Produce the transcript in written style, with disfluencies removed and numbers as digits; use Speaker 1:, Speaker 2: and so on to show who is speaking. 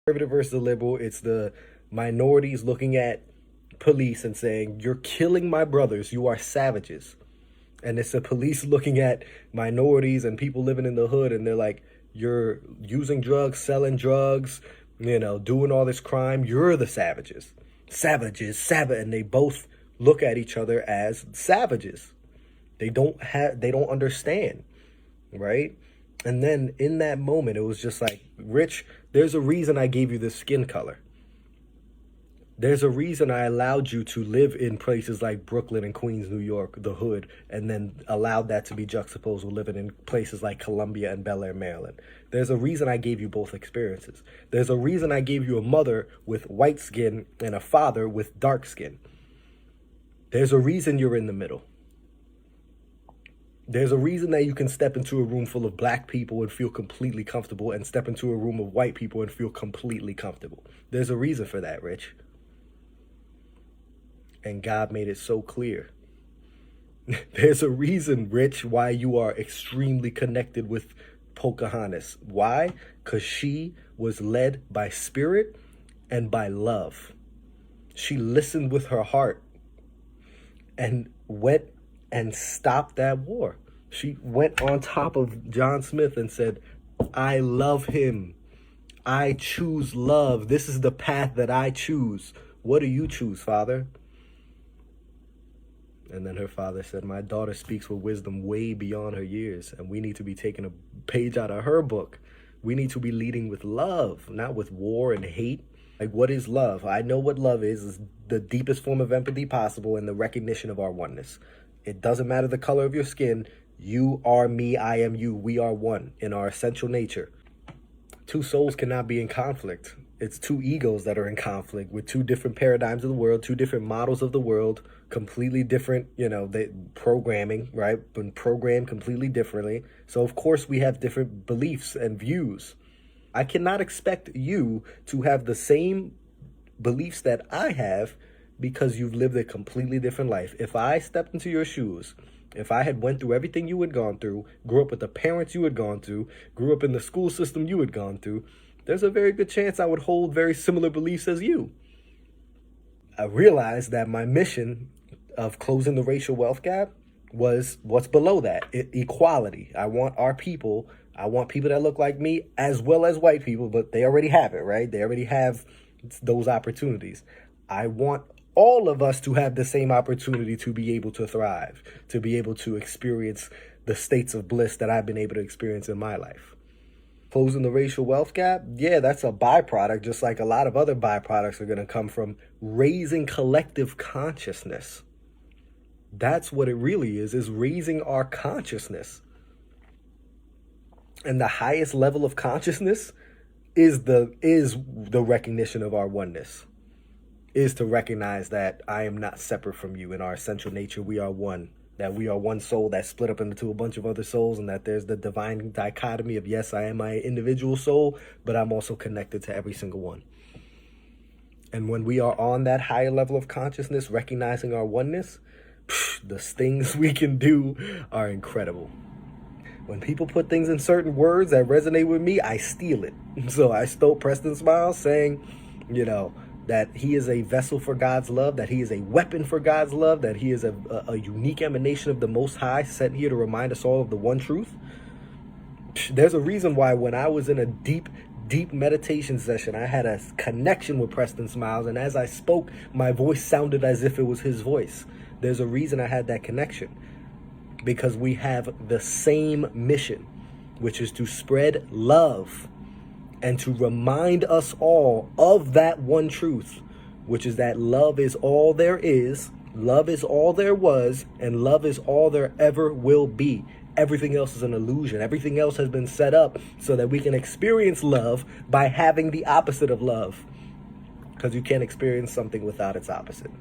Speaker 1: conservative versus the liberal. It's the minorities looking at police and saying, "You're killing my brothers. You are savages." And it's the police looking at minorities and people living in the hood, and they're like, "You're using drugs, selling drugs, doing all this crime. You're the savages. Savages, savage." And they both look at each other as savages. They don't understand, right? And then in that moment, it was just like, Rich, there's a reason I gave you this skin color. There's a reason I allowed you to live in places like Brooklyn and Queens, New York, the hood, and then allowed that to be juxtaposed with living in places like Columbia and Bel Air, Maryland. There's a reason I gave you both experiences. There's a reason I gave you a mother with white skin and a father with dark skin. There's a reason you're in the middle. There's a reason that you can step into a room full of black people and feel completely comfortable, and step into a room of white people and feel completely comfortable. There's a reason for that, Rich. And God made it so clear. There's a reason, Rich, why you are extremely connected with Pocahontas. Why? Because she was led by spirit and by love. She listened with her heart and went and stopped that war. She went on top of John Smith and said, "I love him. I choose love. This is the path that I choose. What do you choose, Father?" And then her father said, "My daughter speaks with wisdom way beyond her years, and we need to be taking a page out of her book. We need to be leading with love, not with war and hate." Like, what is love? I know what love is the deepest form of empathy possible and the recognition of our oneness. It doesn't matter the color of your skin. You are me, I am you. We are one in our essential nature. Two souls cannot be in conflict. It's two egos that are in conflict with two different paradigms of the world, two different models of the world, completely different, programming, right? Been programmed completely differently. So of course we have different beliefs and views. I cannot expect you to have the same beliefs that I have because you've lived a completely different life. If I stepped into your shoes, if I had went through everything you had gone through, grew up with the parents you had gone through, grew up in the school system you had gone through, there's a very good chance I would hold very similar beliefs as you. I realized that my mission of closing the racial wealth gap was what's below that, equality. I want people that look like me as well as white people, but they already have it, right? They already have those opportunities. I want all of us to have the same opportunity to be able to thrive, to be able to experience the states of bliss that I've been able to experience in my life. Closing the racial wealth gap, yeah, that's a byproduct, just like a lot of other byproducts are going to come from raising collective consciousness. That's what it really is raising our consciousness. And the highest level of consciousness is the recognition of our oneness, is to recognize that I am not separate from you. In our essential nature, we are one. That we are one soul that's split up into a bunch of other souls, and that there's the divine dichotomy of, yes, I am my individual soul, but I'm also connected to every single one. And when we are on that higher level of consciousness, recognizing our oneness, the things we can do are incredible. When people put things in certain words that resonate with me, I steal it. So I stole Preston Smiles saying, that he is a vessel for God's love, that he is a weapon for God's love, that he is a unique emanation of the Most High, sent here to remind us all of the one truth. There's a reason why when I was in a deep meditation session, I had a connection with Preston Smiles, and as I spoke, my voice sounded as if it was his voice. There's a reason I had that connection, because we have the same mission, which is to spread love and to remind us all of that one truth, which is that love is all there is, love is all there was, and love is all there ever will be. Everything else is an illusion. Everything else has been set up so that we can experience love by having the opposite of love, because you can't experience something without its opposite.